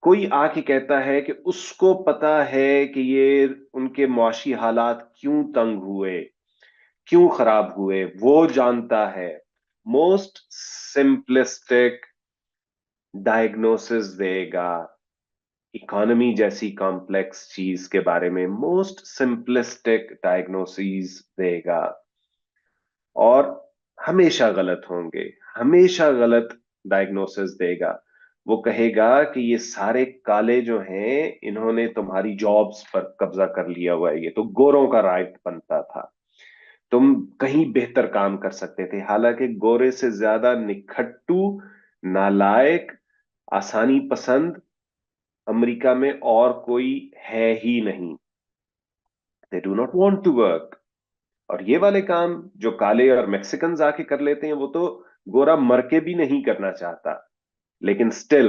कोई आके कहता है कि उसको पता है कि ये उनके मुआशी हालात क्यों तंग हुए, क्यों खराब हुए, वो जानता है। मोस्ट सिंपलिस्टिक डायग्नोसिस देगा। इकोनॉमी जैसी कॉम्प्लेक्स चीज के बारे में मोस्ट सिंपलिस्टिक डायग्नोसिस देगा, और हमेशा गलत होंगे, हमेशा गलत डायग्नोसिस देगा। वो कहेगा कि ये सारे काले जो हैं इन्होंने तुम्हारी जॉब्स पर कब्जा कर लिया हुआ है, ये तो गोरों का राइट बनता था, तुम कहीं बेहतर काम कर सकते थे। हालांकि गोरे से ज्यादा निखट्टू, नालायक, आसानी पसंद अमेरिका में और कोई है ही नहीं। They do not want to work. और ये वाले काम जो काले और मैक्सिकन आके कर लेते हैं वो तो गोरा मर के भी नहीं करना चाहता। लेकिन स्टिल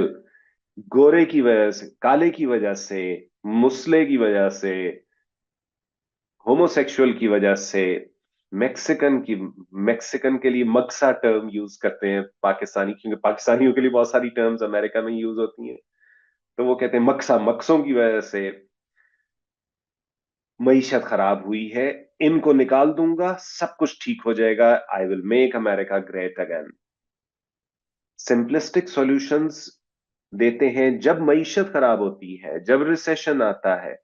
गोरे की वजह से, काले की वजह से, मुस्ले की वजह से, होमोसेक्सुअल की वजह से, मैक्सिकन के लिए मक्सा टर्म यूज करते हैं पाकिस्तानी, क्योंकि पाकिस्तानियों के लिए बहुत सारी टर्म्स अमेरिका में यूज होती हैं, तो वो कहते हैं मक्सा, मक्सों की वजह से मईशत खराब हुई है। इनको निकाल दूंगा, सब कुछ ठीक हो जाएगा। I will make America great again. Simplistic solutions देते हैं। जब मईशत खराब होती है, जब रिसेशन आता है,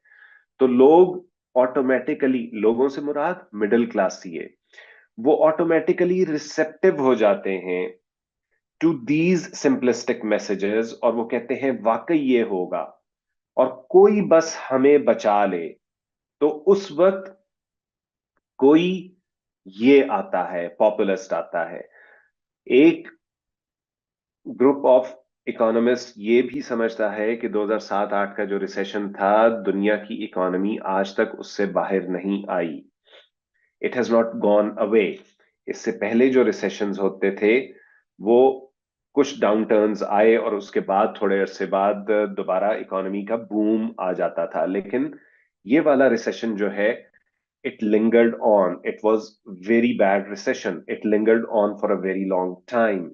तो लोग ऑटोमेटिकली, लोगों से मुराद मिडिल क्लास ही है, वो ऑटोमेटिकली रिसेप्टिव हो जाते हैं टू दीज सिंपलिस्टिक मैसेजेस, और वो कहते हैं वाकई ये होगा, और कोई बस हमें बचा ले। तो उस वक्त कोई ये आता है, पॉपुलिस्ट आता है। एक ग्रुप ऑफ इकोनॉमिस्ट ये भी समझता है कि 2007-8 का जो रिसेशन था, दुनिया की इकोनॉमी आज तक उससे बाहर नहीं आई। It has not gone away. इससे पहले जो रिसेशंस होते थे, वो कुछ डाउन टर्न्स आए और उसके बाद थोड़े अरसे बाद दोबारा इकोनॉमी का बूम आ जाता था। लेकिन ये वाला रिसेशन जो है, it lingered on. It was very bad recession. It lingered on for a very long time.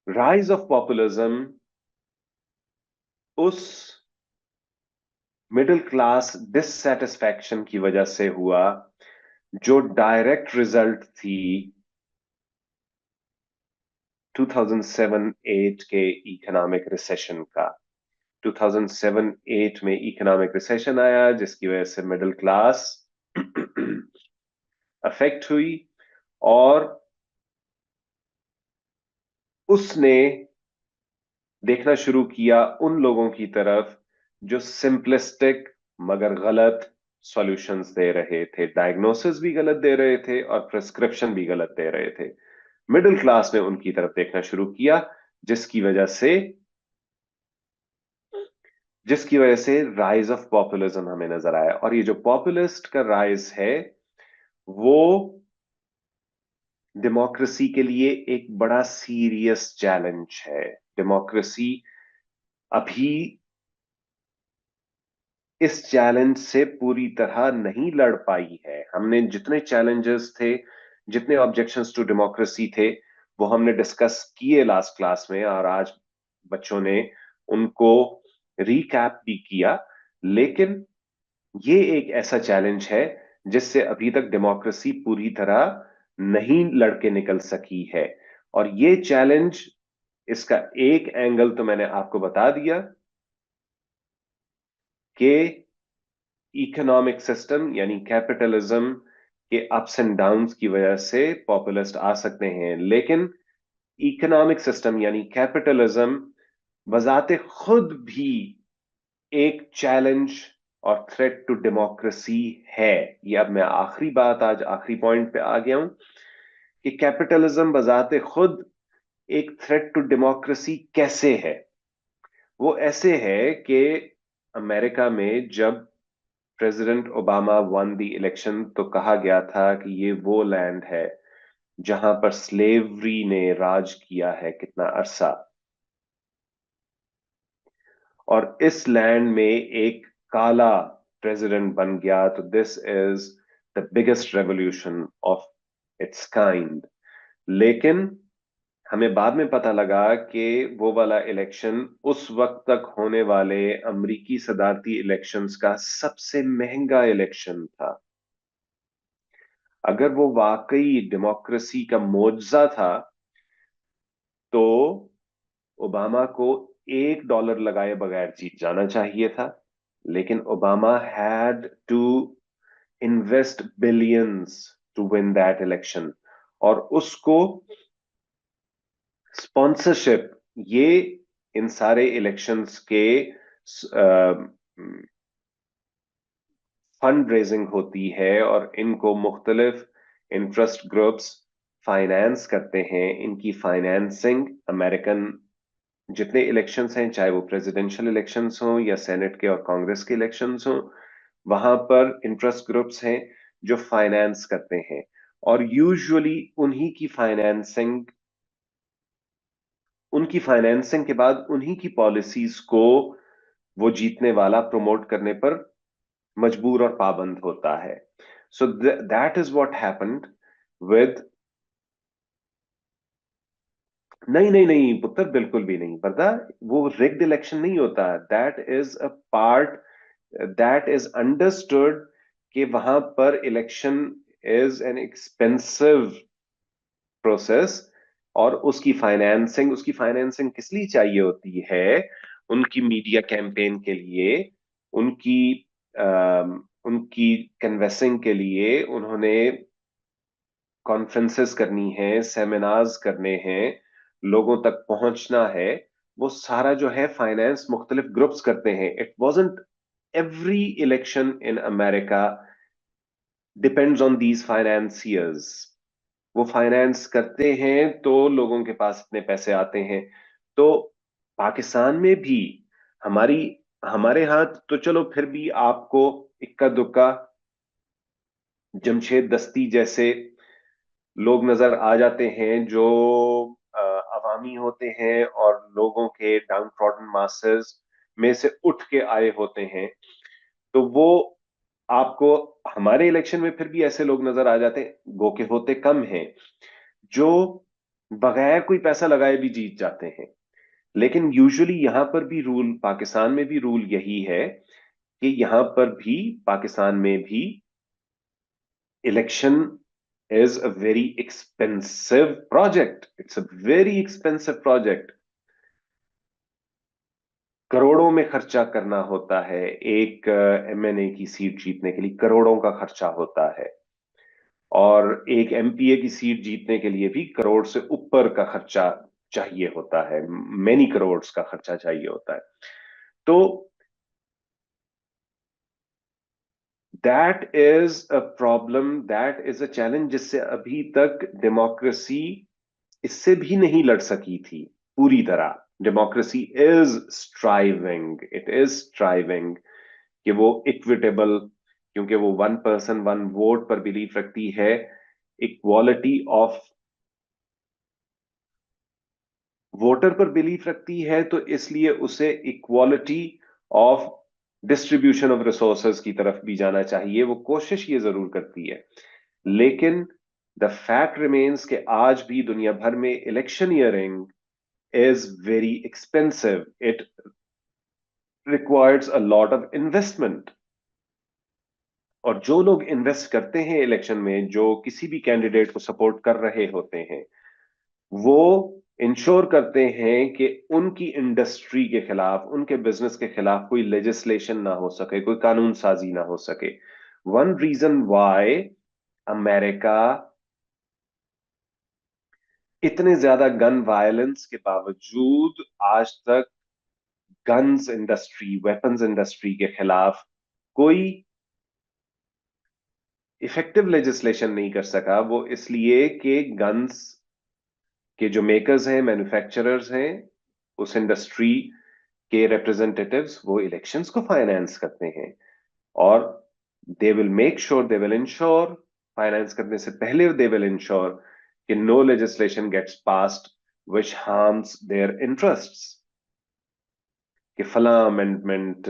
Rise of populism उस मिडिल क्लास डिससेटिस्फैक्शन की वजह से हुआ, जो डायरेक्ट रिजल्ट थी 2007-8 के इकोनॉमिक रिसेशन का। 2007-8 में इकोनॉमिक रिसेशन आया, जिसकी वजह से मिडिल क्लास अफेक्ट हुई, और उसने देखना शुरू किया उन लोगों की तरफ जो सिंपलिस्टिक मगर गलत सॉल्यूशंस दे रहे थे, डायग्नोसिस भी गलत दे रहे थे और प्रिस्क्रिप्शन भी गलत दे रहे थे। मिडिल क्लास ने उनकी तरफ देखना शुरू किया, जिसकी वजह से जिसकी वजह से राइज ऑफ पॉपुलिज्म हमें नजर आया। और ये जो पॉपुलिस्ट का राइज है, वो डेमोक्रेसी के लिए एक बड़ा सीरियस चैलेंज है। डेमोक्रेसी अभी इस चैलेंज से पूरी तरह नहीं लड़ पाई है। हमने जितने चैलेंजेस थे, जितने ऑब्जेक्शंस टू डेमोक्रेसी थे, वो हमने डिस्कस किए लास्ट क्लास में, और आज बच्चों ने उनको रिकैप भी किया। लेकिन ये एक ऐसा चैलेंज है जिससे अभी तक डेमोक्रेसी पूरी तरह नहीं लड़के निकल सकी है। और ये चैलेंज, इसका एक एंगल तो मैंने आपको बता दिया कि इकोनॉमिक सिस्टम यानी कैपिटलिज्म के अप्स एंड डाउन्स की वजह से पॉपुलिस्ट आ सकते हैं। लेकिन इकोनॉमिक सिस्टम यानी कैपिटलिज्म बजाते खुद भी एक चैलेंज और थ्रेट टू डेमोक्रेसी है। ये अब मैं आखिरी बात, आज आखिरी पॉइंट पे आ गया हूं कि कैपिटलिज्म बजाते खुद एक थ्रेट टू डेमोक्रेसी कैसे है। वो ऐसे है कि अमेरिका में जब president Obama one the election, तो कहा गया था कि ये वो लैंड है जहां पर स्लेवरी ने राज किया है कितना अरसा, और इस लैंड में एक काला प्रेसिडेंट बन गया, तो this is the biggest revolution of its kind. लेकिन हमें बाद में पता लगा कि वो वाला इलेक्शन उस वक्त तक होने वाले अमेरिकी सदारती इलेक्शंस का सबसे महंगा इलेक्शन था। अगर वो वाकई डेमोक्रेसी का मोअज़्ज़ा था तो ओबामा को $1 लगाए बगैर जीत जाना चाहिए था, लेकिन Obama had to invest billions to win that election. और उसको स्पॉन्सरशिप, ये इन सारे इलेक्शंस के फंड रेजिंग होती है और इनको मुख्तलिफ इंटरेस्ट ग्रुप्स फाइनेंस करते हैं। इनकी फाइनेंसिंग अमेरिकन जितने इलेक्शंस हैं, चाहे वो प्रेसिडेंशियल इलेक्शंस हों या सेनेट के और कांग्रेस के इलेक्शंस हों, वहां पर इंटरेस्ट ग्रुप्स हैं जो फाइनेंस करते हैं। और यूजुअली उनकी फाइनेंसिंग के बाद उन्हीं की पॉलिसीज को वो जीतने वाला प्रमोट करने पर मजबूर और पाबंद होता है। So that is what happened with. नहीं नहीं नहीं पुत्र, बिल्कुल भी नहीं पता। वो रिग्ड इलेक्शन नहीं होता। That is a part, that is understood कि वहां पर election is an expensive process. और उसकी फाइनेंसिंग किस लिए चाहिए होती है? उनकी मीडिया कैंपेन के लिए, उनकी उनकी कन्वेंसिंग के लिए उन्होंने कॉन्फ्रेंसेस करनी है, सेमिनार्स करने हैं, लोगों तक पहुंचना है। वो सारा जो है फाइनेंस मुख्तलिफ ग्रुप्स करते हैं। It wasn't every election in America depends on these financiers. वो फाइनेंस करते हैं तो लोगों के पास इतने पैसे आते हैं। तो पाकिस्तान में भी हमारी हमारे हाथ तो चलो फिर भी आपको इक्का दुक्का जमशेद दस्ती जैसे लोग नजर आ जाते हैं जो अवामी होते हैं और लोगों के डाउन ट्रॉडन मासेस में से उठ के आए होते हैं। तो वो आपको हमारे इलेक्शन में फिर भी ऐसे लोग नजर आ जाते हैं, गो के होते कम हैं, जो बगैर कोई पैसा लगाए भी जीत जाते हैं। लेकिन यूजुअली यहां पर भी रूल, पाकिस्तान में भी रूल यही है कि यहां पर भी, पाकिस्तान में भी election is a very expensive project. It's a very expensive project. करोड़ों में खर्चा करना होता है। एक एमएनए की सीट जीतने के लिए करोड़ों का खर्चा होता है। और एक एमपीए की सीट जीतने के लिए भी करोड़ से ऊपर का खर्चा चाहिए होता है। मेनी करोड़ का खर्चा चाहिए होता है। तो that is a problem, that is a challenge जिससे अभी तक डेमोक्रेसी इससे भी नहीं लड़ सकी थी पूरी तरह। Democracy is striving, it is striving कि वो इक्विटेबल, क्योंकि वो वन पर्सन वन वोट पर बिलीव रखती है, इक्वालिटी ऑफ वोटर पर बिलीफ रखती है, तो इसलिए उसे equality of distribution of resources की तरफ भी जाना चाहिए। वो कोशिश ये जरूर करती है, लेकिन द फैक्ट रिमेन्स कि आज भी दुनिया भर में electioneering is very expensive. It requires a lot of investment. और जो लोग इन्वेस्ट करते हैं इलेक्शन में, जो किसी भी कैंडिडेट को सपोर्ट कर रहे होते हैं, वो इंश्योर करते हैं कि उनकी इंडस्ट्री के खिलाफ, उनके बिजनेस के खिलाफ कोई लेजिस्लेशन ना हो सके, कोई कानून साजी ना हो सके। वन रीजन वाई अमेरिका इतने ज्यादा गन वायलेंस के बावजूद आज तक गन्स इंडस्ट्री, वेपन्स इंडस्ट्री के खिलाफ कोई इफेक्टिव लेजिस्लेशन नहीं कर सका, वो इसलिए कि गन्स के जो मेकर्स हैं, मैन्युफैक्चरर्स हैं, उस इंडस्ट्री के रिप्रेजेंटेटिव्स वो इलेक्शंस को फाइनेंस करते हैं। और they will make sure, they will ensure, finance करने से पहले दे विल इंश्योर कि no legislation gets passed which harms their interests. कि फला amendment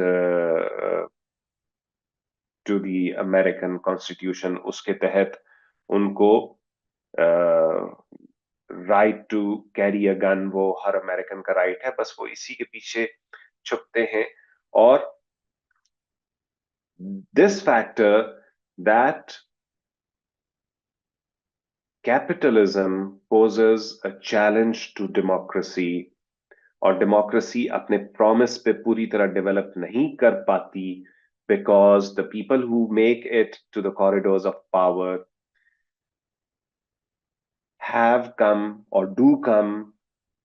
to the American constitution, उसके तहत उनको right to carry a gun, वो हर अमेरिकन का राइट है, बस वो इसी के पीछे छुपते हैं। और this factor that capitalism poses a challenge to democracy, और डेमोक्रेसी अपने प्रॉमिस पे पूरी तरह डेवलप नहीं कर पाती, because the people who make it to the corridors of power have come or do come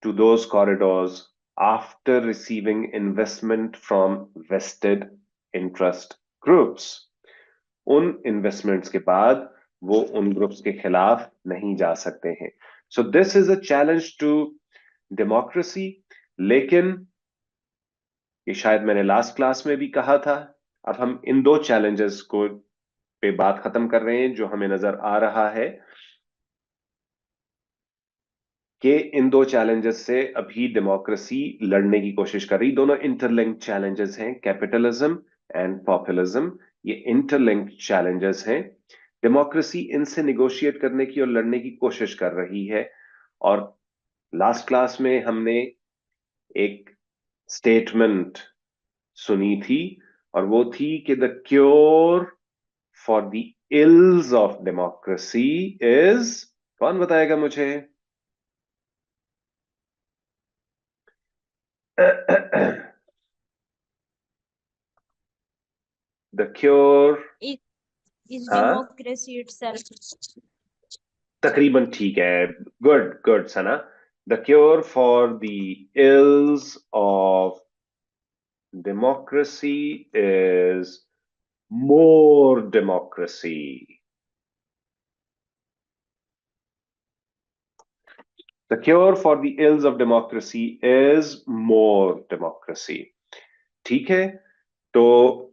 to those corridors after receiving investment from vested interest groups. उन investments के बाद वो उन ग्रुप्स के खिलाफ नहीं जा सकते हैं। So this is a challenge to democracy. लेकिन ये शायद मैंने लास्ट क्लास में भी कहा था, अब हम इन दो चैलेंजेस को पे बात खत्म कर रहे हैं। जो हमें नजर आ रहा है कि इन दो चैलेंजेस से अभी डेमोक्रेसी लड़ने की कोशिश कर रही। दोनों इंटरलिंक्ड चैलेंजेस हैं, कैपिटलिज्म एंड पॉपुलिज्म, ये इंटरलिंक्ड चैलेंजेस हैं। डेमोक्रेसी इनसे निगोशिएट करने की और लड़ने की कोशिश कर रही है। और लास्ट क्लास में हमने एक स्टेटमेंट सुनी थी, और वो थी कि the cure for the ills of democracy is, कौन बताएगा मुझे? द क्योर, It is हाँ democracy itself. तकरीबन ठीक है। Good good Sana. The cure for the ills of democracy is more democracy. The cure for the ills of democracy is more democracy. ठीक है, तो